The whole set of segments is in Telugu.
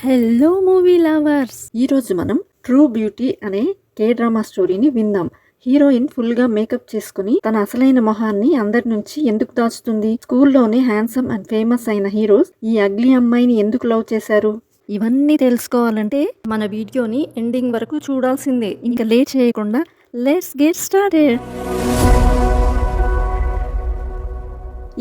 హలో మూవీ లవర్స్, ఈరోజు మనం ట్రూ బ్యూటీ అనే కే డ్రామా స్టోరీని విందాం. హీరోయిన్ ఫుల్ గా మేకప్ చేసుకుని తన అసలైన మొహాన్ని అందరి నుంచి ఎందుకు దాచుతుంది? స్కూల్లోనే హ్యాండ్సమ్ అండ్ ఫేమస్ అయిన హీరోస్ ఈ అగ్లీ అమ్మాయిని ఎందుకు లవ్ చేశారు? ఇవన్నీ తెలుసుకోవాలంటే మన వీడియోని ఎండింగ్ వరకు చూడాల్సిందే. ఇంకా లేట్ చేయకుండా లెట్స్ గెట్ స్టార్టెడ్.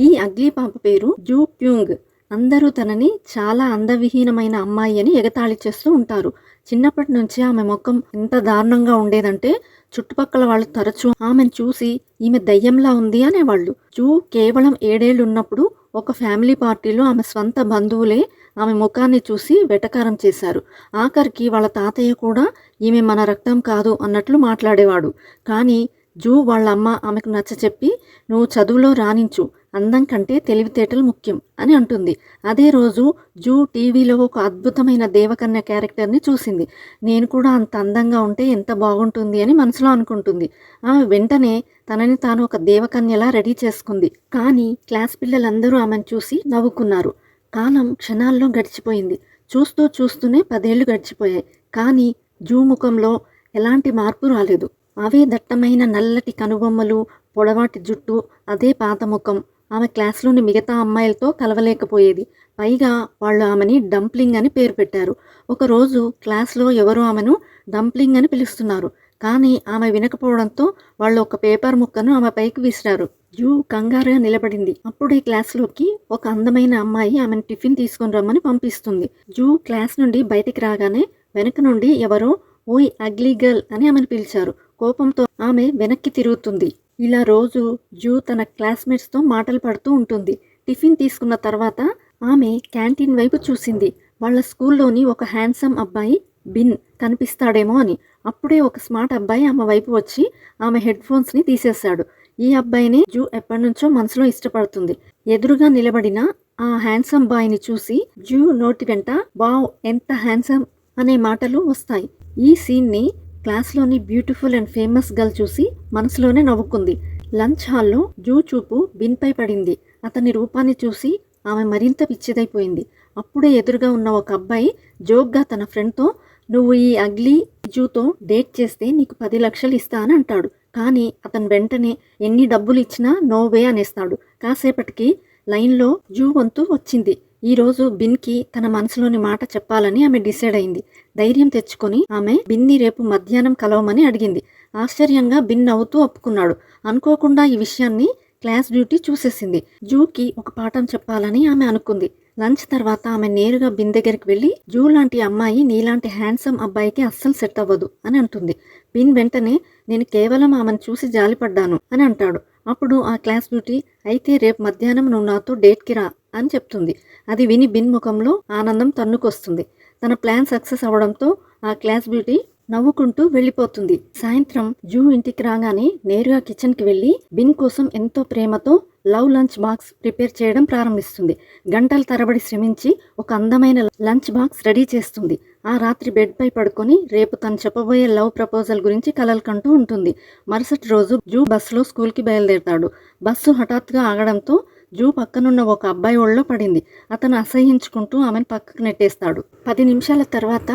ఈ అగ్లీ పాప పేరు జూ ప్యూంగ్. అందరూ తనని చాలా అందవిహీనమైన అమ్మాయి అని ఎగతాళి చేస్తూ ఉంటారు. చిన్నప్పటి నుంచి ఆమె ముఖం ఎంత దారుణంగా ఉండేదంటే చుట్టుపక్కల వాళ్ళు తరచూ ఆమెను చూసి ఈమె దయ్యంలా ఉంది అనేవాళ్ళు. జూ కేవలం 7 ఏళ్ళు ఉన్నప్పుడు ఒక ఫ్యామిలీ పార్టీలో ఆమె స్వంత బంధువులే ఆమె ముఖాన్ని చూసి వెటకారం చేశారు. ఆఖరికి వాళ్ళ తాతయ్య కూడా ఈమె మన రక్తం కాదు అన్నట్లు మాట్లాడేవాడు. కానీ జూ వాళ్ళ అమ్మ ఆమెకు నచ్చచెప్పి, నువ్వు చదువులో రాణించు, అందం కంటే తెలివితేటలు ముఖ్యం అని అంటుంది. అదే రోజు జూ టీవీలో ఒక అద్భుతమైన దేవకన్య క్యారెక్టర్ని చూసింది. నేను కూడా అంత అందంగా ఉంటే ఎంత బాగుంటుంది అని మనసులో అనుకుంటుంది. ఆమె వెంటనే తనని తాను ఒక దేవకన్యలా రెడీ చేసుకుంది. కానీ క్లాస్ పిల్లలందరూ ఆమెను చూసి నవ్వుకున్నారు. కాలం క్షణాల్లో గడిచిపోయింది. చూస్తూ చూస్తూనే 10 ఏళ్ళు గడిచిపోయాయి. కానీ జూ ముఖంలో ఎలాంటి మార్పు రాలేదు. అవే దట్టమైన నల్లటి కనుబొమ్మలు, పొడవాటి జుట్టు, అదే పాత ముఖం. ఆమె క్లాస్లోని మిగతా అమ్మాయిలతో కలవలేకపోయేది. పైగా వాళ్ళు ఆమెని డంప్లింగ్ అని పేరు పెట్టారు. ఒకరోజు క్లాస్లో ఎవరో ఆమెను డంప్లింగ్ అని పిలుస్తున్నారు. కానీ ఆమె వినకపోవడంతో వాళ్ళు ఒక పేపర్ ముక్కను ఆమె పైకి విసిరారు. జూ కంగారుగా నిలబడింది. అప్పుడే క్లాస్లోకి ఒక అందమైన అమ్మాయి ఆమెను టిఫిన్ తీసుకొని రమ్మని పంపిస్తుంది. జూ క్లాస్ నుండి బయటికి రాగానే వెనక నుండి ఎవరో ఓయ్ అగ్లీ గర్ల్ అని ఆమెను పిలిచారు. కోపంతో ఆమె వెనక్కి తిరుగుతుంది. ఇలా రోజు జూ తన క్లాస్మేట్స్తో మాటలు పడుతూ ఉంటుంది. టిఫిన్ తీసుకున్న తర్వాత ఆమె క్యాంటీన్ వైపు చూసింది. వాళ్ళ స్కూల్లోని ఒక హ్యాండ్సమ్ అబ్బాయి బిన్ కనిపిస్తాడేమో అని. అప్పుడే ఒక స్మార్ట్ అబ్బాయి ఆమె వైపు వచ్చి ఆమె హెడ్ ఫోన్స్ని తీసేశాడు. ఈ అబ్బాయినే జూ ఎప్పటినుంచో మనసులో ఇష్టపడుతుంది. ఎదురుగా నిలబడిన ఆ హ్యాండ్సమ్ బాయ్ని చూసి జూ నోటి వెంట వావ్ ఎంత హ్యాండ్సమ్ అనే మాటలు వస్తాయి. ఈ సీన్ని క్లాస్లోని బ్యూటిఫుల్ అండ్ ఫేమస్ గర్ల్ చూసి మనసులోనే నవ్వుకుంది. లంచ్ హాల్లో జూ చూపు బిన్పై పడింది. అతని రూపాన్ని చూసి ఆమె మరింత పిచ్చిదైపోయింది. అప్పుడే ఎదురుగా ఉన్న ఒక అబ్బాయి జోక్గా తన ఫ్రెండ్తో, నువ్వు ఈ అగ్లీ జూతో డేట్ చేస్తే నీకు 10 లక్షలు ఇస్తా అని అంటాడు. కానీ అతను వెంటనే ఎన్ని డబ్బులు ఇచ్చినా నో వే అనేస్తాడు. కాసేపటికి లైన్లో జూ వంతు వచ్చింది. ఈరోజు బిన్కి తన మనసులోని మాట చెప్పాలని ఆమె డిసైడ్ అయింది. ధైర్యం తెచ్చుకొని ఆమె బిన్ని రేపు మధ్యాహ్నం కలవమని అడిగింది. ఆశ్చర్యంగా బిన్ నవ్వుతూ ఒప్పుకున్నాడు. అనుకోకుండా ఈ విషయాన్ని క్లాస్ బ్యూటీ చూసేసింది. జూకి ఒక పాఠం చెప్పాలని ఆమె అనుకుంది. లంచ్ తర్వాత ఆమె నేరుగా బిన్ దగ్గరికి వెళ్ళి, జూ లాంటి అమ్మాయి నీలాంటి హ్యాండ్సమ్ అబ్బాయికి అస్సలు సెట్ అవ్వదు అని అంటుంది. బిన్ వెంటనే, నేను కేవలం ఆమెను చూసి జాలిపడ్డాను అని అంటాడు. అప్పుడు ఆ క్లాస్ బ్యూటీ, అయితే రేపు మధ్యాహ్నం నువ్వు నాతో డేట్కి రా అని చెప్తుంది. అది విని బిన్ ముఖంలో ఆనందం తన్నుకొస్తుంది. తన ప్లాన్ సక్సెస్ అవడంతో ఆ క్లాస్ బ్యూటీ నవ్వుకుంటూ వెళ్ళిపోతుంది. సాయంత్రం జూ ఇంటికి రాగానే నేరుగా కిచెన్కి వెళ్ళి బిన్ కోసం ఎంతో ప్రేమతో లవ్ లంచ్ బాక్స్ ప్రిపేర్ చేయడం ప్రారంభిస్తుంది. గంటల తరబడి శ్రమించి ఒక అందమైన లంచ్ బాక్స్ రెడీ చేస్తుంది. ఆ రాత్రి బెడ్పై పడుకొని రేపు తను చెప్పబోయే లవ్ ప్రపోజల్ గురించి కలలు కంటూ ఉంటుంది. మరుసటి రోజు జూ బస్సులో స్కూల్కి బయలుదేరతాడు. బస్సు హఠాత్తుగా ఆగడంతో జూ పక్కనున్న ఒక అబ్బాయి ఒళ్ళో పడింది. అతను అసహ్యించుకుంటూ ఆమెను పక్కకు నెట్టేస్తాడు. 10 నిమిషాల తర్వాత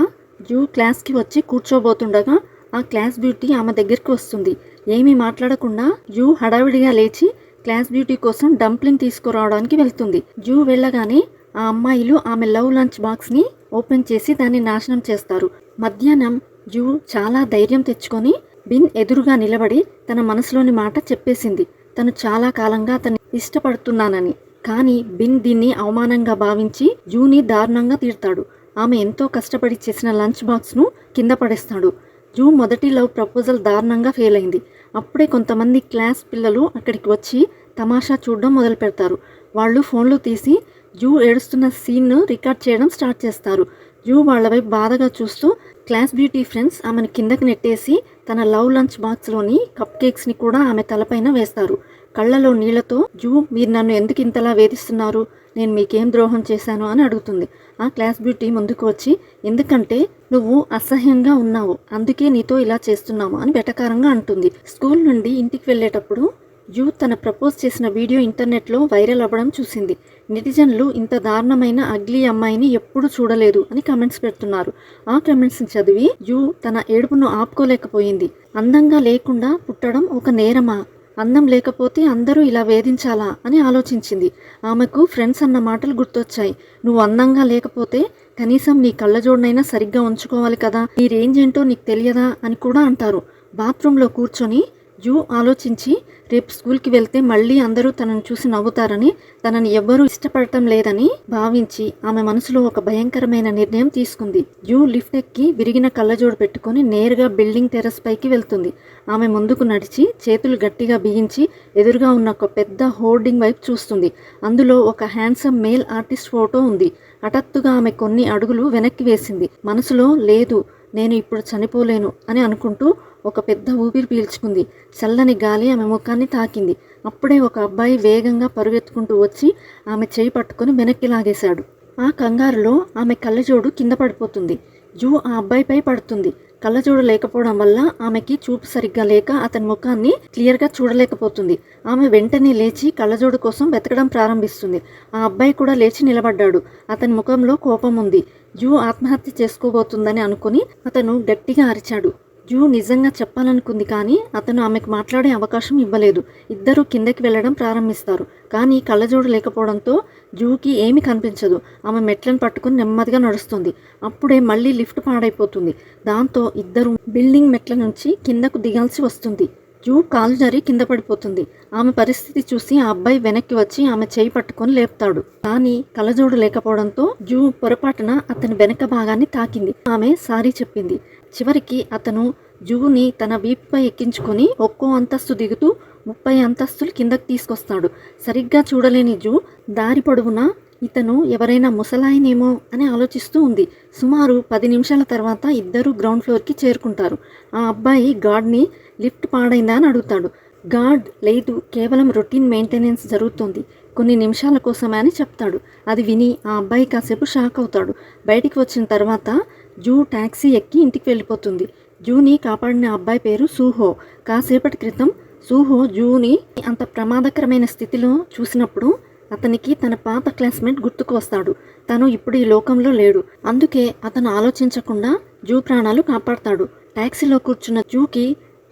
జూ క్లాస్కి వచ్చి కూర్చోబోతుండగా ఆ క్లాస్ బ్యూటీ ఆమె దగ్గరికి వస్తుంది. ఏమీ మాట్లాడకుండా జూ హడావిడిగా లేచి క్లాస్ బ్యూటీ కోసం డంప్లింగ్ తీసుకురావడానికి వెళ్తుంది. జూ వెళ్ళగానే ఆ అమ్మాయిలు ఆమె లవ్ లంచ్ బాక్స్ని ఓపెన్ చేసి దాన్ని నాశనం చేస్తారు. మధ్యాహ్నం జూ చాలా ధైర్యం తెచ్చుకొని బిన్ ఎదురుగా నిలబడి తన మనసులోని మాట చెప్పేసింది. తను చాలా కాలంగా అతన్ని ఇష్టపడుతున్నానని. కానీ బిన్ దీన్ని అవమానంగా భావించి జూని దారుణంగా తీరుతాడు. ఆమె ఎంతో కష్టపడి చేసిన లంచ్ బాక్స్ను కింద పడేస్తాడు. జూ మొదటి లవ్ ప్రపోజల్ దారుణంగా ఫెయిల్ అయింది. అప్పుడే కొంతమంది క్లాస్ పిల్లలు అక్కడికి వచ్చి తమాషా చూడడం మొదలు పెడతారు. వాళ్ళు ఫోన్లు తీసి జూ ఏడుస్తున్న సీన్ను రికార్డ్ చేయడం స్టార్ట్ చేస్తారు. జూ వాళ్ళ వైపు బాధగా చూస్తూ క్లాస్ బ్యూటీ ఫ్రెండ్స్ ఆమెను కిందకి నెట్టేసి తన లవ్ లంచ్ బాక్స్లోని కప్ కేక్స్ని కూడా ఆమె తలపైన వేస్తారు. కళ్ళలో నీళ్లతో, జూ మీరు నన్ను ఎందుకు ఇంతలా వేధిస్తున్నారు, నేను మీకేం ద్రోహం చేశాను అని అడుగుతుంది. ఆ క్లాస్ బ్యూటీ ముందుకు వచ్చి, ఎందుకంటే నువ్వు అసహ్యంగా ఉన్నావు, అందుకే నీతో ఇలా చేస్తున్నావు అని వెటకారంగా అంటుంది. స్కూల్ నుండి ఇంటికి వెళ్ళేటప్పుడు జూ తన ప్రపోజ్ చేసిన వీడియో ఇంటర్నెట్లో వైరల్ అవ్వడం చూసింది. నెటిజన్లు ఇంత దారుణమైన అగ్లీ అమ్మాయిని ఎప్పుడూ చూడలేదు అని కామెంట్స్ పెడుతున్నారు. ఆ కామెంట్స్ని చదివి జూ తన ఏడుపును ఆపుకోలేకపోయింది. అందంగా లేకుండా పుట్టడం ఒక నేరమా? అందం లేకపోతే అందరూ ఇలా వేధించాలా అని ఆలోచించింది. ఆమెకు ఫ్రెండ్స్ అన్న మాటలు గుర్తొచ్చాయి. నువ్వు అందంగా లేకపోతే కనీసం నీ కళ్ళజోడునైనా సరిగ్గా ఉంచుకోవాలి కదా, నీ రేంజ్ ఏంటో నీకు తెలియదా అని కూడా అంటారు. బాత్రూంలో కూర్చొని జూ ఆలోచించి రేపు స్కూల్కి వెళ్తే మళ్ళీ అందరూ తనను చూసి నవ్వుతారని, తనని ఎవ్వరూ ఇష్టపడటం లేదని భావించి ఆమె మనసులో ఒక భయంకరమైన నిర్ణయం తీసుకుంది. జూ లిఫ్ట్ ఎక్కి విరిగిన కళ్ళజోడు పెట్టుకొని నేరుగా బిల్డింగ్ టెర్రస్ పైకి వెళ్తుంది. ఆమె ముందుకు నడిచి చేతులు గట్టిగా బిగించి ఎదురుగా ఉన్న ఒక పెద్ద హోర్డింగ్ వైపు చూస్తుంది. అందులో ఒక హ్యాండ్సమ్ మేల్ ఆర్టిస్ట్ ఫోటో ఉంది. హఠాత్తుగా ఆమె కొన్ని అడుగులు వెనక్కి వేసింది. మనసులో లేదు, నేను ఇప్పుడు చనిపోలేను అని అనుకుంటూ ఒక పెద్ద ఊపిరి పీల్చుకుంది. చల్లని గాలి ఆమె ముఖాన్ని తాకింది. అప్పుడే ఒక అబ్బాయి వేగంగా పరుగెత్తుకుంటూ వచ్చి ఆమె చేయి పట్టుకొని వెనక్కి లాగేశాడు. ఆ కంగారులో ఆమె కళ్ళజోడు కింద పడిపోతుంది. జూ ఆ అబ్బాయిపై పడుతుంది. కళ్ళజోడు లేకపోవడం వల్ల ఆమెకి చూపు సరిగ్గా లేక అతని ముఖాన్ని క్లియర్గా చూడలేకపోతుంది. ఆమె వెంటనే లేచి కళ్ళజోడు కోసం వెతకడం ప్రారంభిస్తుంది. ఆ అబ్బాయి కూడా లేచి నిలబడ్డాడు. అతని ముఖంలో కోపం ఉంది. జూ ఆత్మహత్య చేసుకోబోతుందని అనుకుని అతను గట్టిగా అరిచాడు. జూ నిజంగా చెప్పాలనుకుంది, కానీ అతను ఆమెకు మాట్లాడే అవకాశం ఇవ్వలేదు. ఇద్దరూ కిందకి వెళ్ళడం ప్రారంభిస్తారు. కానీ కళ్ళజోడు లేకపోవడంతో జూకి ఏమీ కనిపించదు. ఆమె మెట్లను పట్టుకుని నెమ్మదిగా నడుస్తుంది. అప్పుడే మళ్ళీ లిఫ్ట్ పాడైపోతుంది. దాంతో ఇద్దరు బిల్డింగ్ మెట్ల నుంచి కిందకు దిగాల్సి వస్తుంది. జూ కాలు జారి కింద పడిపోతుంది. ఆమె పరిస్థితి చూసి ఆ అబ్బాయి వెనక్కి వచ్చి ఆమె చేయి పట్టుకొని లేపుతాడు. కానీ కళ్ళజోడు లేకపోవడంతో జూ పొరపాటున అతని వెనక భాగాన్ని తాకింది. ఆమె సారీ చెప్పింది. చివరికి అతను జూని తన వీపుపై ఎక్కించుకొని ఒక్కో అంతస్తు దిగుతూ 30 అంతస్తులు కిందకు తీసుకొస్తాడు. సరిగ్గా చూడలేని జూ దారి పొడవునా ఇతను ఎవరైనా ముసలాయనేమో అని ఆలోచిస్తూ ఉంది. సుమారు 10 నిమిషాల తర్వాత ఇద్దరు గ్రౌండ్ ఫ్లోర్కి చేరుకుంటారు. ఆ అబ్బాయి గార్డ్ని లిఫ్ట్ పాడైందా అని అడుగుతాడు. గార్డ్ లేదు, కేవలం రొటీన్ మెయింటెనెన్స్ జరుగుతుంది, కొన్ని నిమిషాల కోసమే అని చెప్తాడు. అది విని ఆ అబ్బాయి కాసేపు షాక్ అవుతాడు. బయటికి వచ్చిన తర్వాత జూ ట్యాక్సీ ఎక్కి ఇంటికి వెళ్ళిపోతుంది. జూని కాపాడిన అబ్బాయి పేరు సూహో. కాసేపటి క్రితం సూహో జూని అంత ప్రమాదకరమైన స్థితిలో చూసినప్పుడు అతనికి తన పాత క్లాస్మేట్ గుర్తుకు వస్తాడు. తను ఇప్పుడు ఈ లోకంలో లేడు. అందుకే అతను ఆలోచించకుండా జూ ప్రాణాలు కాపాడతాడు. ట్యాక్సీలో కూర్చున్న జూకి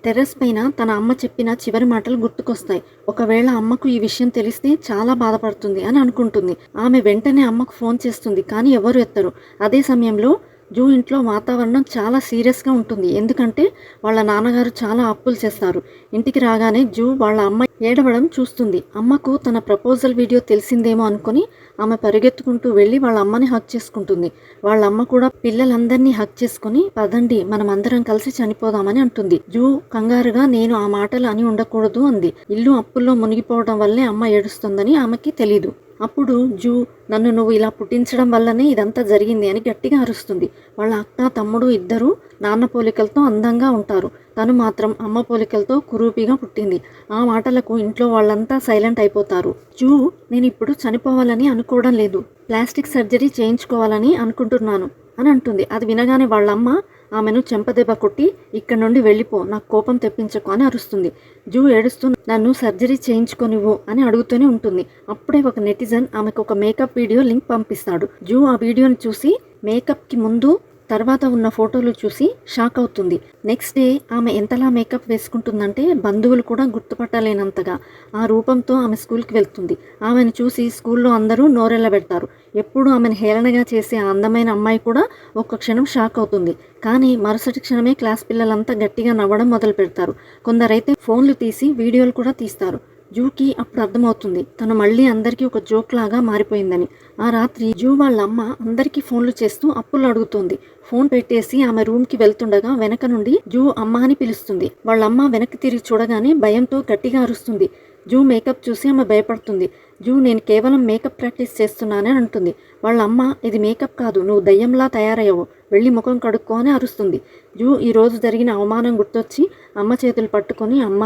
టెర్రస్ పైన తన అమ్మ చెప్పిన చివరి మాటలు గుర్తుకొస్తాయి. ఒకవేళ అమ్మకు ఈ విషయం తెలిస్తే చాలా బాధపడుతుంది అని అనుకుంటుంది. ఆమె వెంటనే అమ్మకు ఫోన్ చేస్తుంది, కానీ ఎవరు ఎత్తరు. అదే సమయంలో జూ ఇంట్లో వాతావరణం చాలా సీరియస్గా ఉంటుంది. ఎందుకంటే వాళ్ళ నాన్నగారు చాలా అప్పులు చేస్తారు. ఇంటికి రాగానే జూ వాళ్ళ అమ్మ ఏడవడం చూస్తుంది. అమ్మకు తన ప్రపోజల్ వీడియో తెలిసిందేమో అనుకుని ఆమె పరిగెత్తుకుంటూ వెళ్ళి వాళ్ళ అమ్మని హక్ చేసుకుంటుంది. వాళ్ళ అమ్మ కూడా పిల్లలందరినీ హక్ చేసుకుని పదండి మనం అందరం కలిసి చనిపోదామని అంటుంది. జూ కంగారుగా నేను ఆ మాటలు అని ఉండకూడదు అంది. ఇల్లు అప్పుల్లో మునిగిపోవడం వల్లే అమ్మ ఏడుస్తుందని ఆమెకి తెలీదు. అప్పుడు జూ నన్ను నువ్వు ఇలా పుట్టించడం వల్లనే ఇదంతా జరిగింది అని గట్టిగా అరుస్తుంది. వాళ్ళ అక్క తమ్ముడు ఇద్దరు నాన్న పోలికలతో అందంగా ఉంటారు. తను మాత్రం అమ్మ పోలికలతో కురూపిగా పుట్టింది. ఆ మాటలకు ఇంట్లో వాళ్ళంతా సైలెంట్ అయిపోతారు. జూ నేను ఇప్పుడు చనిపోవాలని అనుకోవడం లేదు, ప్లాస్టిక్ సర్జరీ చేయించుకోవాలని అనుకుంటున్నాను అని అంటుంది. అది వినగానే వాళ్ళమ్మ ఆమెను చెంపదెబ్బ కొట్టి ఇక్కడి నుండి వెళ్ళిపో, నాకు కోపం తెప్పించకు అని అరుస్తుంది. జూ ఏడుస్తూ నన్ను సర్జరీ చేయించుకొనివ్వు అని అడుగుతూనే ఉంటుంది. అప్పుడే ఒక నెటిజన్ ఆమెకు ఒక మేకప్ వీడియో లింక్ పంపిస్తాడు. జూ ఆ వీడియోని చూసి మేకప్కి ముందు తర్వాత ఉన్న ఫోటోలు చూసి షాక్ అవుతుంది. నెక్స్ట్ డే ఆమె ఎంతలా మేకప్ వేసుకుంటుందంటే బంధువులు కూడా గుర్తుపట్టలేనంతగా ఆ రూపంతో ఆమె స్కూల్కి వెళ్తుంది. ఆమెను చూసి స్కూల్లో అందరూ నోరెళ్ళబెడతారు. ఎప్పుడు ఆమెను హేళనగా చేసే ఆ అందమైన అమ్మాయి కూడా ఒక్క క్షణం షాక్ అవుతుంది. కానీ మరుసటి క్షణమే క్లాస్ పిల్లలంతా గట్టిగా నవ్వడం మొదలు పెడతారు. కొందరైతే ఫోన్లు తీసి వీడియోలు కూడా తీస్తారు. జూకి అప్పుడు అర్థమవుతుంది తను మళ్ళీ అందరికీ ఒక జోక్ లాగా మారిపోయిందని. ఆ రాత్రి జూ వాళ్ళ అమ్మ అందరికీ ఫోన్లు చేస్తూ అప్పులు అడుగుతోంది. ఫోన్ పెట్టేసి ఆమె రూమ్కి వెళ్తుండగా వెనక నుండి జూ అమ్మ అని పిలుస్తుంది. వాళ్ళమ్మ వెనక్కి తిరిగి చూడగానే భయంతో గట్టిగా అరుస్తుంది. జూ మేకప్ చూసి ఆమె భయపడుతుంది. జూ నేను కేవలం మేకప్ ప్రాక్టీస్ చేస్తున్నానని అంటుంది. వాళ్ళ అమ్మ ఇది మేకప్ కాదు, నువ్వు దయ్యంలా తయారయ్యావు, వెళ్ళి ముఖం కడుక్కో అని అరుస్తుంది. జూ ఈరోజు జరిగిన అవమానం గుర్తొచ్చి అమ్మ చేతులు పట్టుకొని అమ్మ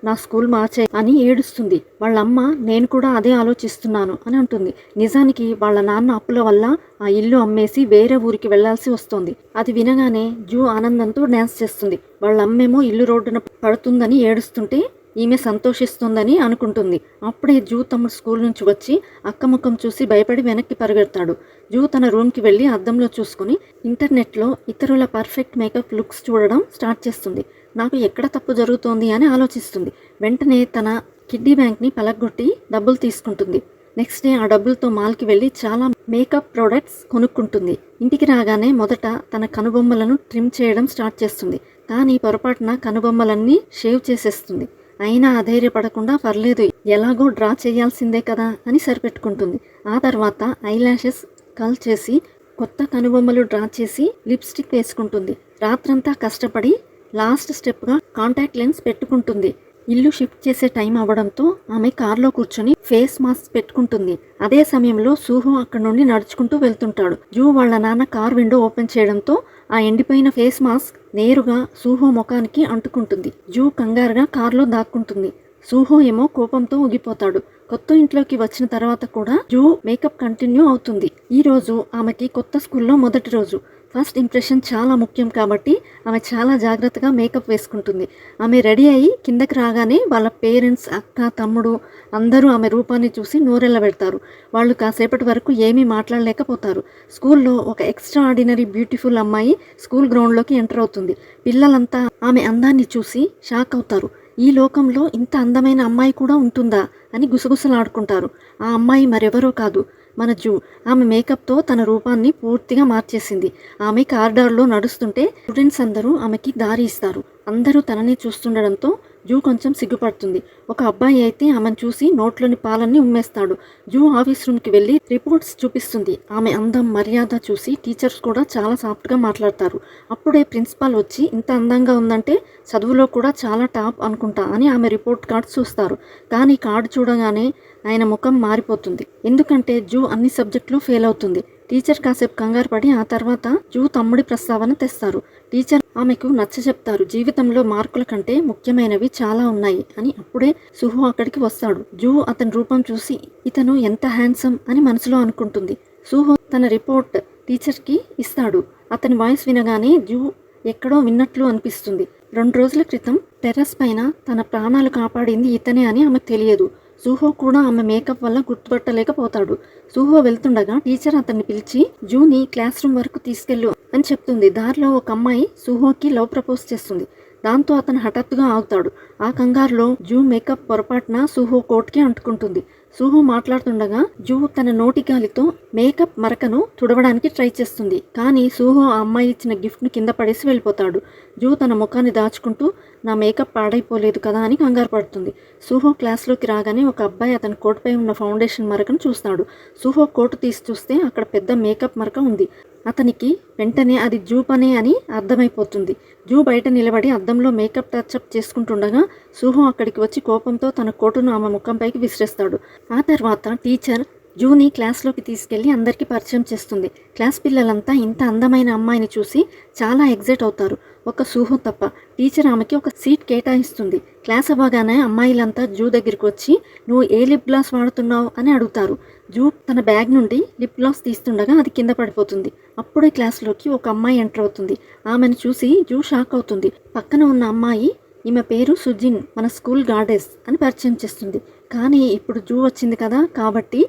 నా స్కూల్ మార్చే అని ఏడుస్తుంది. వాళ్ళమ్మ నేను కూడా అదే ఆలోచిస్తున్నాను అని అంటుంది. నిజానికి వాళ్ళ నాన్న అప్పుల వల్ల ఆ ఇల్లు అమ్మేసి వేరే ఊరికి వెళ్లాల్సి వస్తుంది. అది వినగానే జూ ఆనందంతో డ్యాన్స్ చేస్తుంది. వాళ్ళమ్మేమో ఇల్లు రోడ్డున పడుతుందని ఏడుస్తుంటే ఈమె సంతోషిస్తుందని అనుకుంటుంది. అప్పుడే జూ తమ్ముడు స్కూల్ నుంచి వచ్చి అక్క ముఖం చూసి భయపడి వెనక్కి పరిగెడతాడు. జూ తన రూమ్కి వెళ్ళి అద్దంలో చూసుకుని ఇంటర్నెట్లో ఇతరుల పర్ఫెక్ట్ మేకప్ లుక్స్ చూడడం స్టార్ట్ చేస్తుంది. నాకు ఎక్కడ తప్పు జరుగుతోంది అని ఆలోచిస్తుంది. వెంటనే తన కిడ్డీ బ్యాంక్ని పలగ్గొట్టి డబ్బులు తీసుకుంటుంది. నెక్స్ట్ డే ఆ డబ్బులతో మాల్కి వెళ్ళి చాలా మేకప్ ప్రోడక్ట్స్ కొనుక్కుంటుంది. ఇంటికి రాగానే మొదట తన కనుబొమ్మలను ట్రిమ్ చేయడం స్టార్ట్ చేస్తుంది. కానీ పొరపాటున కనుబొమ్మలన్నీ షేవ్ చేసేస్తుంది. అయినా అధైర్యపడకుండా పర్లేదు ఎలాగో డ్రా చేయాల్సిందే కదా అని సరిపెట్టుకుంటుంది. ఆ తర్వాత ఐలాషెస్ కల్ చేసి కొత్త కనుబొమ్మలు డ్రా చేసి లిప్స్టిక్ వేసుకుంటుంది. రాత్రంతా కష్టపడి లాస్ట్ స్టెప్గా కాంటాక్ట్ లెన్స్ పెట్టుకుంటుంది. ఇల్లు షిఫ్ట్ చేసే టైం అవ్వడంతో ఆమె కార్లో కూర్చొని ఫేస్ మాస్క్ పెట్టుకుంటుంది. అదే సమయంలో సూహో అక్కడి నుండి నడుచుకుంటూ వెళ్తుంటాడు. జూ వాళ్ళ నాన్న కార్ విండో ఓపెన్ చేయడంతో ఆ ఎండిపోయిన ఫేస్ మాస్క్ నేరుగా సూహో ముఖానికి అంటుకుంటుంది. జూ కంగారుగా కార్లో దాక్కుంటుంది. సూహో ఏమో కోపంతో ఊగిపోతాడు. కొత్త ఇంట్లోకి వచ్చిన తర్వాత కూడా జూ మేకప్ కంటిన్యూ అవుతుంది. ఈ రోజు ఆమెకి కొత్త స్కూల్లో మొదటి రోజు. ఫస్ట్ ఇంప్రెషన్ చాలా ముఖ్యం కాబట్టి ఆమె చాలా జాగ్రత్తగా మేకప్ వేసుకుంటుంది. ఆమె రెడీ అయ్యి కిందకి రాగానే వాళ్ళ పేరెంట్స్, అక్క, తమ్ముడు అందరూ ఆమె రూపాన్ని చూసి నోరెళ్ళబెడతారు. వాళ్ళు కాసేపటి వరకు ఏమీ మాట్లాడలేకపోతారు. స్కూల్లో ఒక ఎక్స్ట్రా ఆర్డినరీ బ్యూటిఫుల్ అమ్మాయి స్కూల్ గ్రౌండ్లోకి ఎంటర్ అవుతుంది. పిల్లలంతా ఆమె అందాన్ని చూసి షాక్ అవుతారు. ఈ లోకంలో ఇంత అందమైన అమ్మాయి కూడా ఉంటుందా అని గుసగుసలాడుకుంటారు. ఆ అమ్మాయి మరెవరో కాదు, మన జూ. ఆమె మేకప్తో తన రూపాన్ని పూర్తిగా మార్చేసింది. ఆమె కారిడార్లో నడుస్తుంటే స్టూడెంట్స్ అందరూ ఆమెకి దారి ఇస్తారు. అందరూ తననే చూస్తుండడంతో జూ కొంచెం సిగ్గుపడుతుంది. ఒక అబ్బాయి అయితే ఆమెను చూసి నోట్లోని పాలన్నీ ఉమ్మేస్తాడు. జూ ఆఫీస్ రూమ్కి వెళ్ళి రిపోర్ట్స్ చూపిస్తుంది. ఆమె అందం, మర్యాద చూసి టీచర్స్ కూడా చాలా సాఫ్ట్గా మాట్లాడతారు. అప్పుడే ప్రిన్సిపాల్ వచ్చి ఇంత అందంగా ఉందంటే చదువులో కూడా చాలా టాప్ అనుకుంటా అని ఆమె రిపోర్ట్ కార్డ్ చూస్తారు. కానీ కార్డు చూడగానే ఆయన ముఖం మారిపోతుంది. ఎందుకంటే జూ అన్ని సబ్జెక్టులో ఫెయిల్ అవుతుంది. టీచర్ కాసేపు కంగారు పడి ఆ తర్వాత జూ తమ్ముడి ప్రస్తావన తెస్తారు. టీచర్ ఆమెకు నచ్చచెప్తారు. జీవితంలో మార్కుల కంటే ముఖ్యమైనవి చాలా ఉన్నాయి అని. అప్పుడే సుహో అక్కడికి వస్తాడు. జూ అతని రూపం చూసి ఇతను ఎంత హ్యాండ్సమ్ అని మనసులో అనుకుంటుంది. సుహో తన రిపోర్ట్ టీచర్కి ఇస్తాడు. అతని వాయిస్ వినగానే జూ ఎక్కడో విన్నట్లు అనిపిస్తుంది. 2 రోజుల క్రితం టెర్రస్ పైన తన ప్రాణాలు కాపాడింది ఇతనే అని ఆమెకు తెలియదు. సుహో కూడా ఆమె మేకప్ వల్ల గుర్తుపట్టలేకపోతాడు. సుహో వెళ్తుండగా టీచర్ అతన్ని పిలిచి జూని క్లాస్ రూమ్ వరకు తీసుకెళ్ళు అని చెప్తుంది. దారిలో ఒక అమ్మాయి సుహోకి లవ్ ప్రపోజ్ చేస్తుంది. దాంతో అతను హఠాత్తుగా ఆగుతాడు. ఆ కంగారులో జూ మేకప్ పొరపాటున సుహో కోట్కి అంటుకుంటుంది. సుహో మాట్లాడుతుండగా జూ తన నోటి గాలితో మేకప్ మరకను తుడవడానికి ట్రై చేస్తుంది. కానీ సుహో ఆ అమ్మాయి ఇచ్చిన గిఫ్ట్ను కింద పడేసి వెళ్ళిపోతాడు. జూ తన ముఖాన్ని దాచుకుంటూ నా మేకప్ పాడైపోలేదు కదా అని కంగారు పడుతుంది. సుహో క్లాస్లోకి రాగానే ఒక అబ్బాయి అతని కోటుపై ఉన్న ఫౌండేషన్ మరకను చూస్తాడు. సుహో కోటు తీసి చూస్తే అక్కడ పెద్ద మేకప్ మరక ఉంది. అతనికి వెంటనే అది జూ పనే అని అర్థమైపోతుంది. జూ బయట నిలబడి అద్దంలో మేకప్ టచ్అప్ చేసుకుంటుండగా సుహో అక్కడికి వచ్చి కోపంతో తన కోటును ఆమె ముఖంపైకి విసిరేస్తాడు. ఆ తర్వాత టీచర్ జూని క్లాస్లోకి తీసుకెళ్లి అందరికీ పరిచయం చేస్తుంది. క్లాస్ పిల్లలంతా ఇంత అందమైన అమ్మాయిని చూసి చాలా ఎగ్జైట్ అవుతారు. ఒక సుహో తప్ప. టీచర్ ఆమెకి ఒక సీట్ కేటాయిస్తుంది. క్లాస్ అవ్వగానే అమ్మాయిలంతా జూ దగ్గరికి వచ్చి నువ్వు ఏ లిప్ గ్లాస్ వాడుతున్నావు అని అడుగుతారు. జూ తన బ్యాగ్ నుండి లిప్ గ్లాస్ తీస్తుండగా అది కింద పడిపోతుంది. అప్పుడే క్లాస్లోకి ఒక అమ్మాయి ఎంటర్ అవుతుంది. ఆమెను చూసి జూ షాక్ అవుతుంది. పక్కన ఉన్న అమ్మాయి ఈమె పేరు సుజిన్, మన స్కూల్ గార్డెస్ అని పరిచయం చేస్తుంది. కానీ ఇప్పుడు జూ వచ్చింది కదా కాబట్టి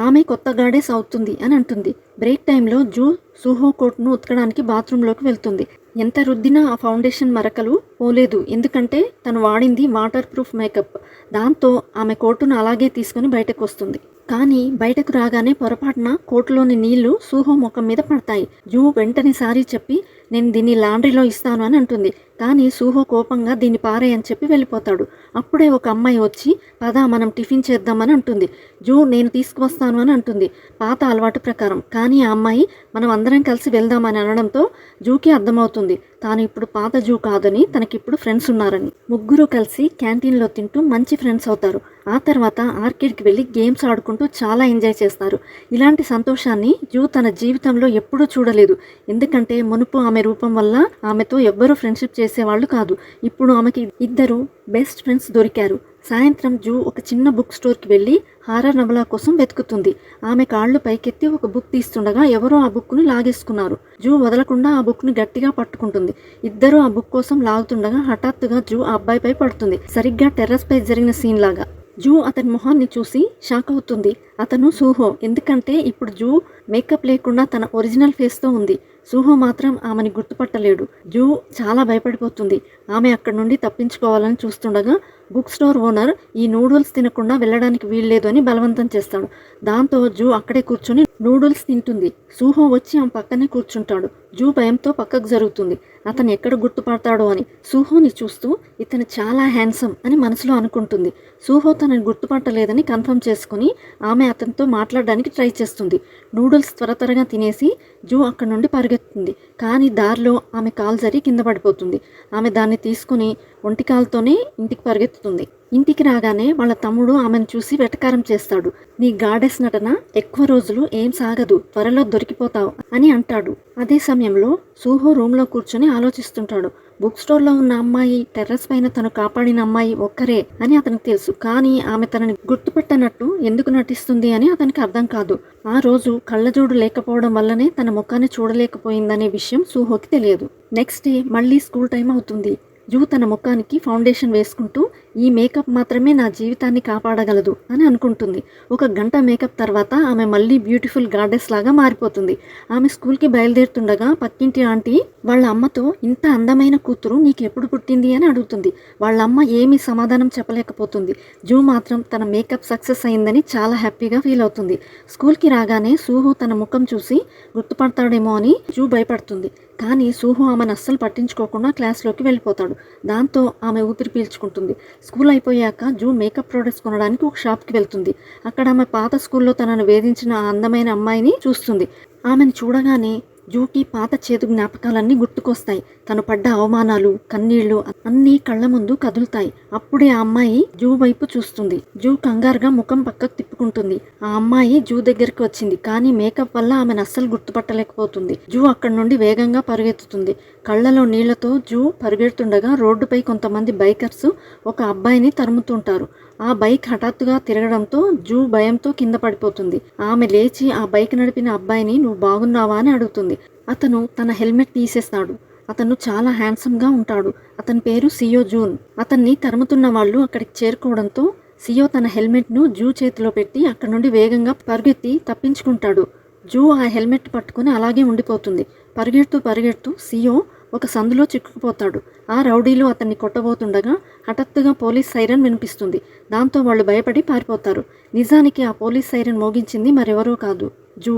ఆమె కొత్త గార్డెస్ అవుతుంది అని అంటుంది. బ్రేక్ టైంలో జూ సుహో కోట్ను ఉతకడానికి బాత్రూంలోకి వెళ్తుంది. ఎంత రుద్దినా ఆ ఫౌండేషన్ మరకలు పోలేదు. ఎందుకంటే తను వాడింది వాటర్ ప్రూఫ్ మేకప్. దాంతో ఆమె కోటును అలాగే తీసుకుని బయటకు వస్తుంది. కానీ బయటకు రాగానే పొరపాటున కోటులోని నీళ్లు సుహో ముఖం మీద పడతాయి. జూ వెంటనే సారీ చెప్పి నేను దీన్ని లాండ్రీలో ఇస్తాను అని అంటుంది. కానీ సుహో కోపంగా దీన్ని పారేయని చెప్పి వెళ్ళిపోతాడు. అప్పుడే ఒక అమ్మాయి వచ్చి పద మనం టిఫిన్ చేద్దామని అంటుంది. జూ నేను తీసుకువస్తాను అని అంటుంది పాత అలవాటు ప్రకారం. కానీ ఆ అమ్మాయి మనం అందరం కలిసి వెళ్దామని అనడంతో జూకి అర్థమవుతుంది తాను ఇప్పుడు పాత జూ కాదని, తనకిప్పుడు ఫ్రెండ్స్ ఉన్నారని. ముగ్గురు కలిసి క్యాంటీన్లో తింటూ మంచి ఫ్రెండ్స్ అవుతారు. ఆ తర్వాత ఆర్కేడ్కి వెళ్ళి గేమ్స్ ఆడుకుంటూ చాలా ఎంజాయ్ చేస్తారు. ఇలాంటి సంతోషాన్ని జూ తన జీవితంలో ఎప్పుడూ చూడలేదు. ఎందుకంటే మునుపు ఆమె రూపం వల్ల ఆమెతో ఎవ్వరూ ఫ్రెండ్షిప్ చేసేవాళ్ళు కాదు. ఇప్పుడు ఆమెకి 2 బెస్ట్ ఫ్రెండ్స్ దొరికారు. సాయంత్రం జూ ఒక చిన్న బుక్ స్టోర్కి వెళ్ళి హారర్ నవల కోసం వెతుకుతుంది. ఆమె కాళ్ళు పైకెత్తి ఒక బుక్ తీస్తుండగా ఎవరో ఆ బుక్ను లాగేసుకున్నారు. జూ వదలకుండా ఆ బుక్ని గట్టిగా పట్టుకుంటుంది. ఇద్దరూ ఆ బుక్ కోసం లాగుతుండగా హఠాత్తుగా జూ ఆ అబ్బాయిపై పడుతుంది. సరిగ్గా టెర్రస్ పై జరిగిన సీన్ లాగా. జూ అతని మొహాన్ని చూసి షాక్ అవుతుంది. అతను సూహో. ఎందుకంటే ఇప్పుడు జూ మేకప్ లేకుండా తన ఒరిజినల్ ఫేస్తో ఉంది. సూహో మాత్రం ఆమెని గుర్తుపట్టలేడు. జూ చాలా భయపడిపోతుంది. ఆమె అక్కడి నుండి తప్పించుకోవాలని చూస్తుండగా బుక్ స్టోర్ ఓనర్ ఈ నూడిల్స్ తినకుండా వెళ్ళడానికి వీల్లేదు అని బలవంతం చేస్తాడు. దాంతో జూ అక్కడే కూర్చొని నూడిల్స్ తింటుంది. సూహో వచ్చి ఆమె పక్కనే కూర్చుంటాడు. జూ భయంతో పక్కకు జరుగుతుంది. అతను ఎక్కడ గుర్తుపడతాడో అని. సూహోని చూస్తూ ఇతను చాలా హ్యాండ్సమ్ అని మనసులో అనుకుంటుంది. సూహో తనని గుర్తుపట్టలేదని కన్ఫర్మ్ చేసుకుని ఆమె అతనితో మాట్లాడడానికి ట్రై చేస్తుంది. నూడిల్స్ త్వరగా తినేసి జూ అక్కడి నుండి పరిగెత్తుతుంది. కానీ దారిలో ఆమె కాలు జరి కింద పడిపోతుంది. ఆమె దాన్ని తీసుకుని ఒంటికాలతోనే ఇంటికి పరిగెత్తుతుంది. ఇంటికి రాగానే వాళ్ళ తమ్ముడు ఆమెను చూసి వెటకారం చేస్తాడు. నీ గాడెస్ నటన ఎక్కువ రోజులు ఏం సాగదు, త్వరలో దొరికిపోతావు అని అంటాడు. అదే సమయంలో సూహో రూమ్లో కూర్చొని ఆలోచిస్తుంటాడు. బుక్ స్టోర్లో ఉన్న అమ్మాయి, టెర్రస్ పైన తను కాపాడిన అమ్మాయి ఒక్కరే అని అతనికి తెలుసు. కానీ ఆమె తనని గుర్తుపట్టనట్టు ఎందుకు నటిస్తుంది అని అతనికి అర్థం కాదు. ఆ రోజు కళ్ళజోడు లేకపోవడం వల్లనే తన ముఖాన్ని చూడలేకపోయిందనే విషయం సూహోకి తెలియదు. నెక్స్ట్ డే మళ్ళీ స్కూల్ టైం అవుతుంది. జూ తన ముఖానికి ఫౌండేషన్ వేసుకుంటూ ఈ మేకప్ మాత్రమే నా జీవితాన్ని కాపాడగలదు అని అనుకుంటుంది. ఒక గంట మేకప్ తర్వాత ఆమె మళ్ళీ బ్యూటిఫుల్ గార్డెస్ లాగా మారిపోతుంది. ఆమె స్కూల్కి బయలుదేరుతుండగా పక్కింటి ఆంటీ వాళ్ళ అమ్మతో ఇంత అందమైన కూతురు నీకు ఎప్పుడు పుట్టింది అని అడుగుతుంది. వాళ్ళ అమ్మ ఏమీ సమాధానం చెప్పలేకపోతుంది. జూ మాత్రం తన మేకప్ సక్సెస్ అయిందని చాలా హ్యాపీగా ఫీల్ అవుతుంది. స్కూల్కి రాగానే సూహో తన ముఖం చూసి గుర్తుపడతాడేమో అని జూ భయపడుతుంది. కానీ సూహో ఆమెను అస్సలు పట్టించుకోకుండా క్లాస్లోకి వెళ్ళిపోతాడు. దాంతో ఆమె ఊపిరి పీల్చుకుంటుంది. స్కూల్ అయిపోయాక జూ మేకప్ ప్రొడక్ట్స్ కొనడానికి ఒక షాప్కి వెళ్తుంది. అక్కడ ఆమె పాత స్కూల్లో తనను వేధించిన ఆ అందమైన అమ్మాయిని చూస్తుంది. ఆమెను చూడగానే జూకి పాత చేదు జ్ఞాపకాలన్నీ గుర్తుకొస్తాయి. తను పడ్డ అవమానాలు, కన్నీళ్లు అన్నీ కళ్ళ ముందు కదులుతాయి. అప్పుడే ఆ అమ్మాయి జూ వైపు చూస్తుంది. జూ కంగారుగా ముఖం పక్కకు తిప్పుకుంటుంది. ఆ అమ్మాయి జూ దగ్గరికి వచ్చింది. కానీ మేకప్ వల్ల ఆమెను అస్సలు గుర్తుపట్టలేకపోతుంది. జూ అక్కడి నుండి వేగంగా పరిగెత్తుతుంది. కళ్ళలో నీళ్లతో జూ పరిగెడుతుండగా రోడ్డుపై కొంతమంది బైకర్స్ ఒక అబ్బాయిని తరుముతుంటారు. ఆ బైక్ హఠాత్తుగా తిరగడంతో జూ భయంతో కింద పడిపోతుంది. ఆమె లేచి ఆ బైక్ నడిపిన అబ్బాయిని నువ్వు బాగున్నావా అని అడుగుతుంది. అతను తన హెల్మెట్ తీసేస్తాడు. అతను చాలా హ్యాండ్సమ్గా ఉంటాడు. అతని పేరు సియో జూన్. అతన్ని తరుముతున్న వాళ్ళు అక్కడికి చేరుకోవడంతో సియో తన హెల్మెట్ను జూ చేతిలో పెట్టి అక్కడి నుండి వేగంగా పరిగెత్తి తప్పించుకుంటాడు. జూ ఆ హెల్మెట్ పట్టుకుని అలాగే ఉండిపోతుంది. పరిగెడుతూ సియో ఒక సందులో చిక్కుకుపోతాడు. ఆ రౌడీలు అతన్ని కొట్టబోతుండగా హఠాత్తుగా పోలీస్ సైరన్ వినిపిస్తుంది. దాంతో వాళ్ళు భయపడి పారిపోతారు. నిజానికి ఆ పోలీస్ సైరన్ మోగించింది మరెవరో కాదు, జూ.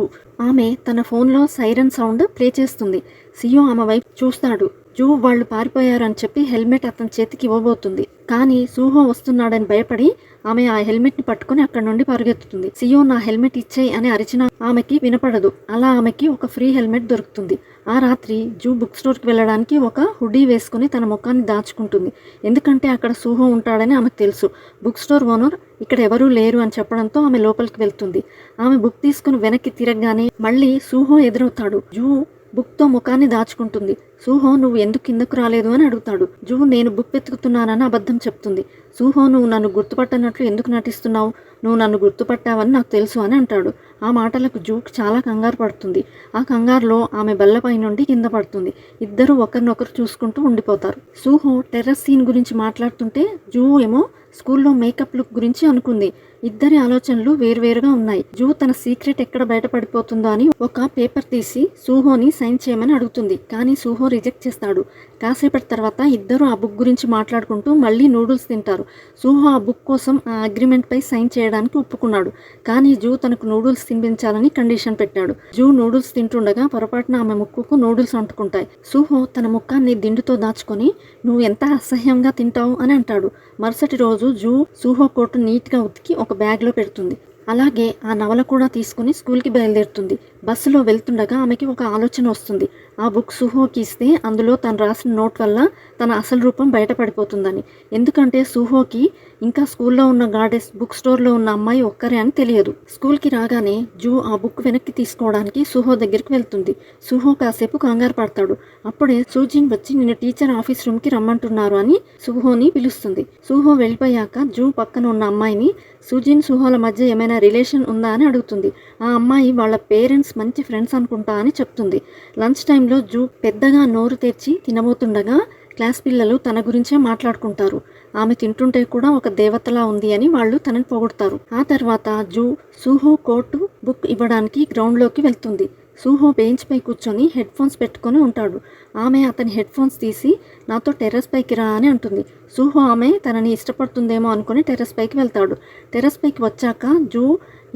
ఆమె తన ఫోన్లో సైరన్ సౌండ్ ప్లే చేస్తుంది. సియో ఆమె వైపు చూస్తాడు. జూ వాళ్ళు పారిపోయారు అని చెప్పి హెల్మెట్ అతని చేతికి ఇవ్వబోతుంది. కానీ సూహో వస్తున్నాడని భయపడి ఆమె ఆ హెల్మెట్ని పట్టుకుని అక్కడి నుండి పరిగెత్తుతుంది. సియో నా హెల్మెట్ ఇచ్చేయి అని అరిచినా ఆమెకి వినపడదు. అలా ఆమెకి ఒక ఫ్రీ హెల్మెట్ దొరుకుతుంది. ఆ రాత్రి జూ బుక్ స్టోర్కి వెళ్ళడానికి ఒక హుడీ వేసుకుని తన ముఖాన్ని దాచుకుంటుంది. ఎందుకంటే అక్కడ సూహో ఉంటాడని ఆమెకు తెలుసు. బుక్ స్టోర్ ఓనర్ ఇక్కడ ఎవరూ లేరు అని చెప్పడంతో ఆమె లోపలికి వెళ్తుంది. ఆమె బుక్ తీసుకుని వెనక్కి తిరగగానే మళ్ళీ సూహో ఎదురవుతాడు. జూ బుక్తో ముఖాన్ని దాచుకుంటుంది. సూహో నువ్వు ఎందుకు కిందకు రాలేదు అని అడుగుతాడు. జూ నేను బుక్ వెతుకుతున్నానని అబద్ధం చెప్తుంది. సూహో నువ్వు నన్ను గుర్తుపట్టనట్లు ఎందుకు నటిస్తున్నావు? నువ్వు నన్ను గుర్తుపట్టావని నాకు తెలుసు అని అంటాడు. ఆ మాటలకు జూకి చాలా కంగారు పడుతుంది. ఆ కంగారులో ఆమె బల్లపై నుండి కింద పడుతుంది. ఇద్దరు ఒకరినొకరు చూసుకుంటూ ఉండిపోతారు. సూహో టెర్రస్ సీన్ గురించి మాట్లాడుతుంటే జూ ఏమో స్కూల్లో మేకప్ లుక్ గురించి అనుకుంది. ఇద్దరి ఆలోచనలు వేరువేరుగా ఉన్నాయి. జూ తన సీక్రెట్ ఎక్కడ బయటపడిపోతుందో అని ఒక పేపర్ తీసి సూహోని సైన్ చేయమని అడుగుతుంది. కానీ సూహో రిజెక్ట్ చేస్తాడు. కాసేపటి తర్వాత ఇద్దరు ఆ బుక్ గురించి మాట్లాడుకుంటూ మళ్ళీ నూడిల్స్ తింటారు. సూహో ఆ బుక్ కోసం ఆ అగ్రిమెంట్ పై సైన్ చేయడానికి ఒప్పుకున్నాడు. కానీ జూ తనకు నూడిల్స్ తినిపించాలని కండిషన్ పెట్టాడు. జూ నూడిల్స్ తింటుండగా పొరపాటున ఆమె ముక్కుకు నూడిల్స్ అంటుకుంటాయి. సూహో తన ముఖాన్ని దిండుతో దాచుకొని నువ్వు ఎంత అసహ్యంగా తింటావు అని అంటాడు. మరుసటి రోజు జూ సూహో కోటు నీట్గా ఉతికి ఒక బ్యాగ్లో పెడుతుంది. అలాగే ఆ నవల కూడా తీసుకుని స్కూల్కి బయలుదేరుతుంది. బస్సులో వెళ్తుండగా ఆమెకి ఒక ఆలోచన వస్తుంది. ఆ బుక్ సుహోకి ఇస్తే అందులో తను రాసిన నోట్ వల్ల తన అసలు రూపం బయటపడిపోతుందని. ఎందుకంటే సుహోకి ఇంకా స్కూల్లో ఉన్న గాడెస్ బుక్ స్టోర్లో ఉన్న అమ్మాయి ఒక్కరే అని తెలియదు. స్కూల్కి రాగానే జూ ఆ బుక్ వెనక్కి తీసుకోవడానికి సుహో దగ్గరికి వెళ్తుంది. సుహో కాసేపు కంగారు పడతాడు. అప్పుడే సూజిన్ వచ్చి నిన్ను టీచర్ ఆఫీస్ రూమ్కి రమ్మంటున్నారు అని సుహోని పిలుస్తుంది. సుహో వెళ్ళిపోయాక జూ పక్కన ఉన్న అమ్మాయిని సూజిన్ సుహోల మధ్య ఏమైనా రిలేషన్ ఉందా అని అడుగుతుంది. ఆ అమ్మాయి వాళ్ళ పేరెంట్స్ మంచి ఫ్రెండ్స్ అనుకుంటా అని చెప్తుంది. లంచ్ టైంలో జూ పెద్దగా నోరు తెరిచి తినబోతుండగా క్లాస్ పిల్లలు తన గురించే మాట్లాడుకుంటారు. ఆమె తింటుంటే కూడా ఒక దేవతలా ఉంది అని వాళ్ళు తనని పొగుడతారు. ఆ తర్వాత జూ సుహో కోటు బుక్ ఇవ్వడానికి గ్రౌండ్లోకి వెళ్తుంది. సుహో బెంచ్ పై కూర్చొని హెడ్ ఫోన్స్ పెట్టుకొని ఉంటాడు. ఆమె అతని హెడ్ ఫోన్స్ తీసి నాతో టెర్రస్ పైకి రా అని అంటుంది. సుహో ఆమె తనని ఇష్టపడుతుందేమో అనుకుని టెర్రస్ పైకి వెళ్తాడు. టెర్రస్ పైకి వచ్చాక జూ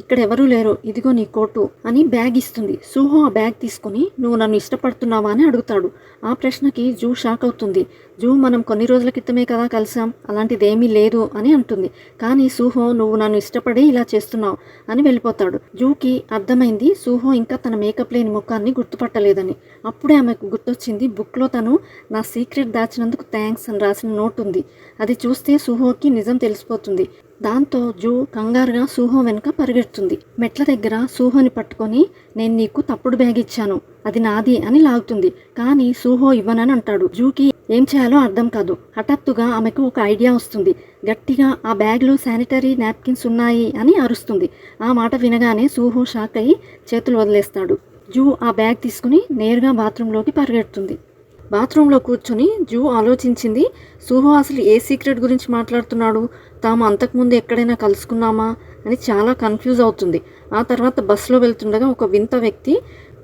ఇక్కడ ఎవరూ లేరు, ఇదిగో నీ కోటు అని బ్యాగ్ ఇస్తుంది. సుహో ఆ బ్యాగ్ తీసుకుని నువ్వు నన్ను ఇష్టపడుతున్నావా అని అడుగుతాడు. ఆ ప్రశ్నకి జూ షాక్ అవుతుంది. జూ మనం కొన్ని రోజుల క్రితమే కదా కలిసాం, అలాంటిదేమీ లేదు అని అంటుంది. కానీ సుహో నువ్వు నన్ను ఇష్టపడి ఇలా చేస్తున్నావు అని వెళ్ళిపోతాడు. జూకి అర్థమైంది సుహో ఇంకా తన మేకప్ లేని ముఖాన్ని గుర్తుపట్టలేదని. అప్పుడే ఆమెకు గుర్తొచ్చింది బుక్లో తను నా సీక్రెట్ దాచినందుకు థ్యాంక్స్ అని రాసిన నోట్ ఉంది. అది చూస్తే సుహోకి నిజం తెలిసిపోతుంది. దాంతో జూ కంగారుగా సుహో వెనుక పరిగెడుతుంది. మెట్ల దగ్గర సుహోని పట్టుకొని నేను నీకు తప్పుడు బ్యాగ్ ఇచ్చాను, అది నాది అని లాగుతుంది. కానీ సుహో ఇవ్వనని అంటాడు. జూకి ఏం చేయాలో అర్థం కాదు. హఠాత్తుగా ఆమెకు ఒక ఐడియా వస్తుంది. గట్టిగా ఆ బ్యాగ్లో శానిటరీ నాప్కిన్స్ ఉన్నాయి అని అరుస్తుంది. ఆ మాట వినగానే సుహో షాక్ అయి చేతులు వదిలేస్తాడు. జూ ఆ బ్యాగ్ తీసుకుని నేరుగా బాత్రూంలోకి పరిగెడుతుంది. బాత్రూంలో కూర్చొని జూ ఆలోచించింది, సుహో అసలు ఏ సీక్రెట్ గురించి మాట్లాడుతున్నాడు, తాము అంతకుముందు ఎక్కడైనా కలుసుకున్నామా అని చాలా కన్ఫ్యూజ్ అవుతుంది. ఆ తర్వాత బస్సులో వెళ్తుండగా ఒక వింత వ్యక్తి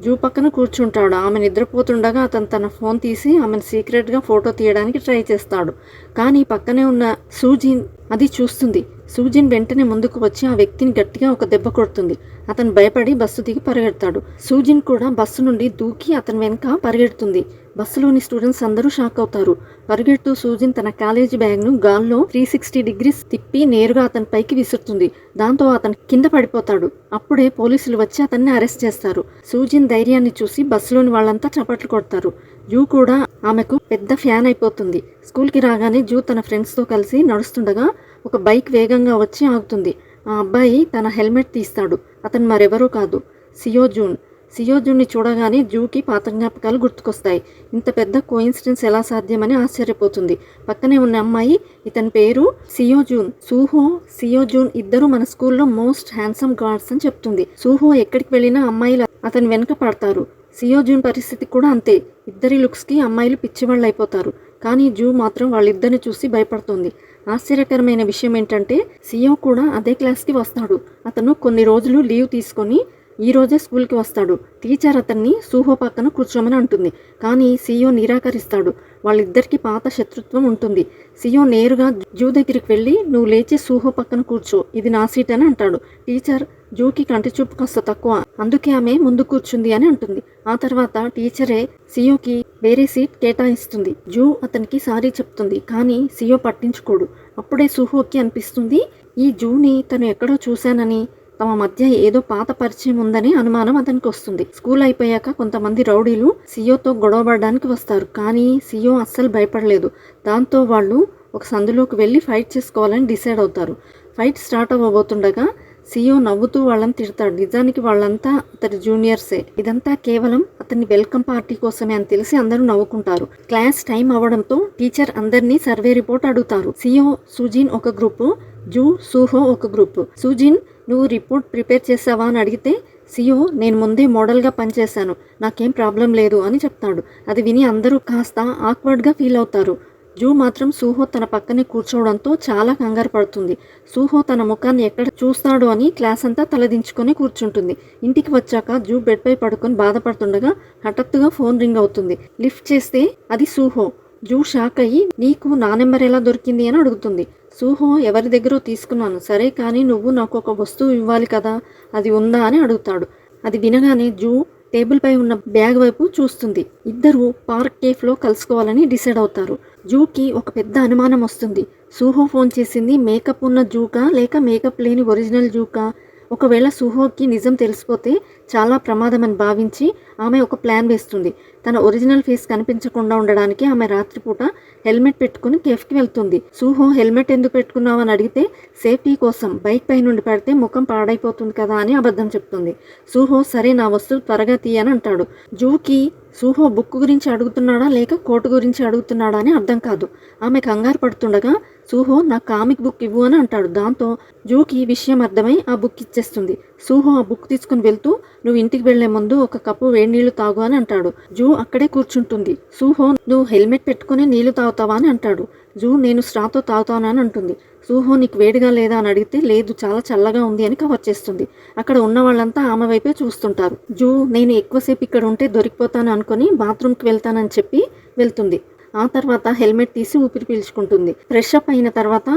జూ పక్కన కూర్చుంటాడు. ఆమె నిద్రపోతుండగా అతను తన ఫోన్ తీసి ఆమెను సీక్రెట్గా ఫోటో తీయడానికి ట్రై చేస్తాడు. కానీ పక్కనే ఉన్న సూజిన్ అది చూస్తుంది. సూజిన్ వెంటనే ముందుకు వచ్చి ఆ వ్యక్తిని గట్టిగా ఒక దెబ్బ కొడుతుంది. అతను భయపడి బస్సు దిగి పరిగెడతాడు. సూజిన్ కూడా బస్సు నుండి దూకి అతని వెనుక పరిగెడుతుంది. బస్సులోని స్టూడెంట్స్ అందరూ షాక్ అవుతారు. పరిగెడుతూ సూజిన్ తన కాలేజీ బ్యాగ్ను గాల్లో 360 డిగ్రీస్ తిప్పి నేరుగా అతని పైకి విసురుతుంది. దాంతో అతను కింద పడిపోతాడు. అప్పుడే పోలీసులు వచ్చి అతన్ని అరెస్ట్ చేస్తారు. సూజిన్ ధైర్యాన్ని చూసి బస్సులోని వాళ్ళంతా చప్పట్లు కొడతారు. జూ కూడా ఆమెకు పెద్ద ఫ్యాన్ అయిపోతుంది. స్కూల్కి రాగానే జూ తన ఫ్రెండ్స్తో కలిసి నడుస్తుండగా ఒక బైక్ వేగంగా వచ్చి ఆగుతుంది. ఆ అబ్బాయి తన హెల్మెట్ తీస్తాడు. అతను మరెవరూ కాదు, సియోజూన్. సియోజూన్ని చూడగానే జూకి పాత జ్ఞాపకాలు గుర్తుకొస్తాయి. ఇంత పెద్ద కోయిన్సిడెన్స్ ఎలా సాధ్యమని ఆశ్చర్యపోతుంది. పక్కనే ఉన్న అమ్మాయి ఇతని పేరు సియోజూన్. సూహో, సియోజూన్ ఇద్దరు మన స్కూల్లో మోస్ట్ హ్యాండ్సమ్ గార్డ్స్ అని చెప్తుంది. సూహో ఎక్కడికి వెళ్ళినా అమ్మాయిలు అతని వెనుక పడతారు. సియోజూన్ పరిస్థితి కూడా అంతే. ఇద్దరి లుక్స్కి అమ్మాయిలు పిచ్చివాళ్ళు అయిపోతారు. కానీ జూ మాత్రం వాళ్ళిద్దరిని చూసి భయపడుతుంది. ఆశ్చర్యకరమైన విషయం ఏంటంటే సియో కూడా అదే క్లాస్కి వస్తాడు. అతను కొన్ని రోజులు లీవ్ తీసుకొని ఈ రోజే స్కూల్కి వస్తాడు. టీచర్ అతన్ని సూహో పక్కన కూర్చోమని అంటుంది. కానీ సియో నిరాకరిస్తాడు. వాళ్ళిద్దరికీ పాత శత్రుత్వం ఉంటుంది. సియో నేరుగా జూ దగ్గరికి వెళ్ళి నువ్వు లేచి సూహో పక్కన కూర్చో, ఇది నా సీట్ అని అంటాడు. టీచర్ జూకి కంటి చూపు కాస్త తక్కువ, అందుకే ఆమె ముందు కూర్చుంది అని అంటుంది. ఆ తర్వాత టీచరే సియోకి వేరే సీట్ కేటాయిస్తుంది. జూ అతనికి సారీ చెప్తుంది. కానీ సియో పట్టించుకోడు. అప్పుడే సూహోకి అనిపిస్తుంది ఈ జూని తను ఎక్కడో చూశానని, తమ మధ్య ఏదో పాత పరిచయం ఉందని అనుమానం అతనికి వస్తుంది. స్కూల్ అయిపోయాక కొంతమంది రౌడీలు సియోతో గొడవపడడానికి వస్తారు. కానీ సియో అస్సలు భయపడలేదు. దాంతో వాళ్ళు ఒక సందులోకి వెళ్ళి ఫైట్ చేసుకోవాలని డిసైడ్ అవుతారు. ఫైట్ స్టార్ట్ అవ్వబోతుండగా సియో నవ్వుతూ వాళ్ళని తిడతాడు. నిజానికి వాళ్ళంతా అతడి జూనియర్సే. ఇదంతా కేవలం అతని వెల్కమ్ పార్టీ కోసమే అని తెలిసి అందరూ నవ్వుకుంటారు. క్లాస్ టైం అవ్వడంతో టీచర్ అందరినీ సర్వే రిపోర్ట్ అడుగుతారు. సియో, సూజిన్ ఒక గ్రూపు, జూ, సూహో ఒక గ్రూపు. సూజిన్ నువ్వు రిపోర్ట్ ప్రిపేర్ చేసావా అని అడిగితే సియో నేను ముందే మోడల్గా పనిచేశాను, నాకేం ప్రాబ్లం లేదు అని చెప్తాడు. అది విని అందరూ కాస్త ఆక్వర్డ్గా ఫీల్ అవుతారు. జూ మాత్రం సూహో తన పక్కనే కూర్చోవడంతో చాలా కంగారు పడుతుంది. సూహో తన ముఖాన్ని ఎక్కడ చూస్తాడు అని క్లాస్ అంతా తలదించుకొని కూర్చుంటుంది. ఇంటికి వచ్చాక జూ బెడ్పై పడుకొని బాధపడుతుండగా హఠాత్తుగా ఫోన్ రింగ్ అవుతుంది. లిఫ్ట్ చేస్తే అది సూహో. జూ షాక్ అయ్యి నీకు నా నెంబర్ ఎలా దొరికింది అని అడుగుతుంది. సూహో ఎవరి దగ్గర తీసుకున్నాను, సరే కానీ నువ్వు నాకు ఒక వస్తువు ఇవ్వాలి కదా, అది ఉందా అని అడుగుతాడు. అది వినగానే జూ టేబుల్ పై ఉన్న బ్యాగ్ వైపు చూస్తుంది. ఇద్దరు పార్క్ కేఫ్లో కలుసుకోవాలని డిసైడ్ అవుతారు. జూకి ఒక పెద్ద అనుమానం వస్తుంది. సూహో ఫోన్ చేసింది మేకప్ ఉన్న జూకా లేక మేకప్ లేని ఒరిజినల్ జూకా? ఒకవేళ సుహోకి నిజం తెలిసిపోతే చాలా ప్రమాదం అని భావించి ఆమె ఒక ప్లాన్ వేస్తుంది. తన ఒరిజినల్ ఫేస్ కనిపించకుండా ఉండడానికి ఆమె రాత్రిపూట హెల్మెట్ పెట్టుకుని కేఫ్కి వెళ్తుంది. సుహో హెల్మెట్ ఎందుకు పెట్టుకున్నావు అని అడిగితే సేఫ్టీ కోసం, బైక్ పై నుండి పడితే ముఖం పాడైపోతుంది కదా అని అబద్ధం చెప్తుంది. సుహో సరే నా వస్తువు త్వరగా తీయని అంటాడు. జూకి సుహో బుక్ గురించి అడుగుతున్నాడా లేక కోటు గురించి అడుగుతున్నాడా అని అర్థం కాదు. ఆమె కంగారు పడుతుండగా సుహో నా కామిక్ బుక్ ఇవ్వు అని అంటాడు. దాంతో జూకి విషయం అర్థమై ఆ బుక్ ఇచ్చేస్తుంది. సుహో ఆ బుక్ తీసుకుని వెళ్తూ నువ్వు ఇంటికి వెళ్లే ముందు ఒక కప్పు వేడి నీళ్లు తాగు అని అంటాడు. జూ అక్కడే కూర్చుంటుంది. సుహో నువ్వు హెల్మెట్ పెట్టుకుని నీళ్లు తాగుతావా అని అంటాడు. జూ నేను స్ట్రాతో తాగుతానని అంటుంది. సుహో నీకు వేడిగా లేదా అని అడిగితే లేదు చాలా చల్లగా ఉంది అని కవర్ చేస్తుంది. అక్కడ ఉన్న వాళ్ళంతా ఆమె వైపే చూస్తుంటారు. జూ నేను ఎక్కువసేపు ఇక్కడ ఉంటే దొరికిపోతాను అనుకుని బాత్రూమ్కి వెళ్తానని చెప్పి వెళ్తుంది. ఆ తర్వాత హెల్మెట్ తీసి ఊపిరి పీల్చుకుంటుంది. ఫ్రెష్ అప్ అయిన తర్వాత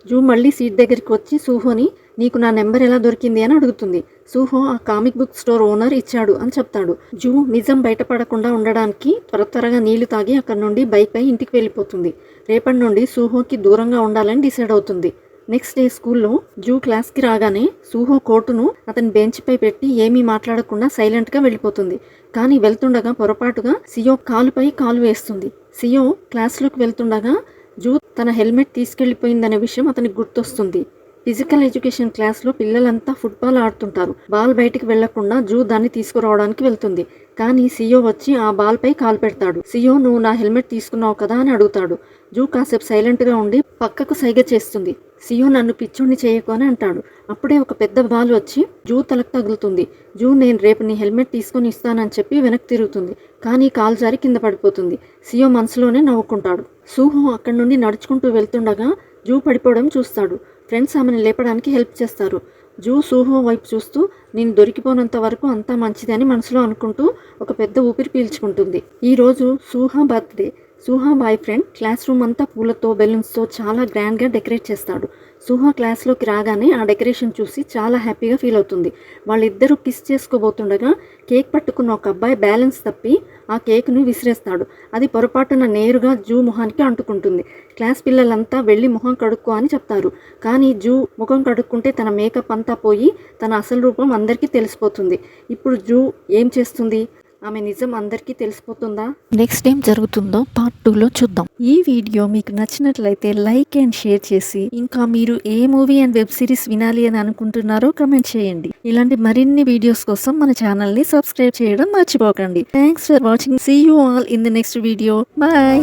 జూ మళ్ళీ సీట్ దగ్గరికి వచ్చి సుహోని నీకు నా నెంబర్ ఎలా దొరికింది అని అడుగుతుంది. సుహో ఆ కామిక్ బుక్ స్టోర్ ఓనర్ ఇచ్చాడు అని చెప్తాడు. జూ నిజం బయటపడకుండా ఉండడానికి త్వరగా నీళ్లు తాగి అక్కడి నుండి బైక్ పై ఇంటికి వెళ్ళిపోతుంది. రేపటి నుండి సుహోకి దూరంగా ఉండాలని డిసైడ్ అవుతుంది. నెక్స్ట్ డే స్కూల్లో జూ క్లాస్కి రాగానే సుహో కోటును అతని బెంచ్ పై పెట్టి ఏమీ మాట్లాడకుండా సైలెంట్గా వెళ్ళిపోతుంది. కానీ వెళ్తుండగా పొరపాటుగా సియో కాలుపై కాలు వేస్తుంది. సియో క్లాస్లోకి వెళ్తుండగా జూ తన హెల్మెట్ తీసుకెళ్లిపోయిందనే విషయం అతనికి గుర్తొస్తుంది. ఫిజికల్ ఎడ్యుకేషన్ క్లాస్లో పిల్లలంతా ఫుట్బాల్ ఆడుతుంటారు. బాల్ బయటికి వెళ్లకుండా జూ దాన్ని తీసుకురావడానికి వెళ్తుంది. కానీ సియో వచ్చి ఆ బాల్ పై కాలు పెడతాడు. సియో నువ్వు నా హెల్మెట్ తీసుకున్నావు కదా అని అడుగుతాడు. జూ కాసేపు సైలెంట్గా ఉండి పక్కకు సైగ చేస్తుంది. సియో నన్ను పిచ్చోడిని చేయకు అని అంటాడు. అప్పుడే ఒక పెద్ద బాల్ వచ్చి జూ తలకు తగులుతుంది. జూ నేను రేపు నీ హెల్మెట్ తీసుకొని ఇస్తానని చెప్పి వెనక్కి తిరుగుతుంది. కానీ కాలు జారి కింద పడిపోతుంది. సియో మనసులోనే నవ్వుకుంటాడు. సుహో అక్కడి నుండి నడుచుకుంటూ వెళ్తుండగా జూ పడిపోవడం చూస్తాడు. ఫ్రెండ్స్ ఆమెను లేపడానికి హెల్ప్ చేస్తారు. జూ సుహో వైపు చూస్తూ నేను దొరికిపోనంత వరకు అంతా మంచిదని మనసులో అనుకుంటూ ఒక పెద్ద ఊపిరి పీల్చుకుంటుంది. ఈరోజు Suha birthday. Suha boy friend class room అంతా పూలతో బెలూన్స్తో చాలా గ్రాండ్గా డెకరేట్ చేస్తాడు. సుహా క్లాస్లోకి రాగానే ఆ డెకరేషన్ చూసి చాలా హ్యాపీగా ఫీల్ అవుతుంది. వాళ్ళిద్దరూ కిస్ చేసుకోబోతుండగా కేక్ పట్టుకున్న ఒక అబ్బాయి బ్యాలెన్స్ తప్పి ఆ కేక్ను విసిరేస్తాడు. అది పొరపాటున నేరుగా జూ మొహానికి అంటుకుంటుంది. క్లాస్ పిల్లలంతా వెళ్ళి ముఖం కడుక్కో అని చెప్తారు. కానీ జూ ముఖం కడుక్కుంటే తన మేకప్ అంతా పోయి తన అసలు రూపం అందరికీ తెలిసిపోతుంది. ఇప్పుడు జూ ఏం చేస్తుంది? ఆమె నిజం అందరికీ తెలిసిపోతుందా? నెక్స్ట్ ఏం జరుగుతుందో పార్ట్ 2లో చూద్దాం. ఈ వీడియో మీకు నచ్చినట్లయితే లైక్ అండ్ షేర్ చేసి ఇంకా మీరు ఏ మూవీ అండ్ వెబ్ సిరీస్ వినాలి అని అనుకుంటున్నారో కమెంట్ చేయండి. ఇలాంటి మరిన్ని వీడియోస్ కోసం మన ఛానల్ని సబ్స్క్రైబ్ చేయడం మర్చిపోకండి. Thanks for watching. See you all in the next video. Bye.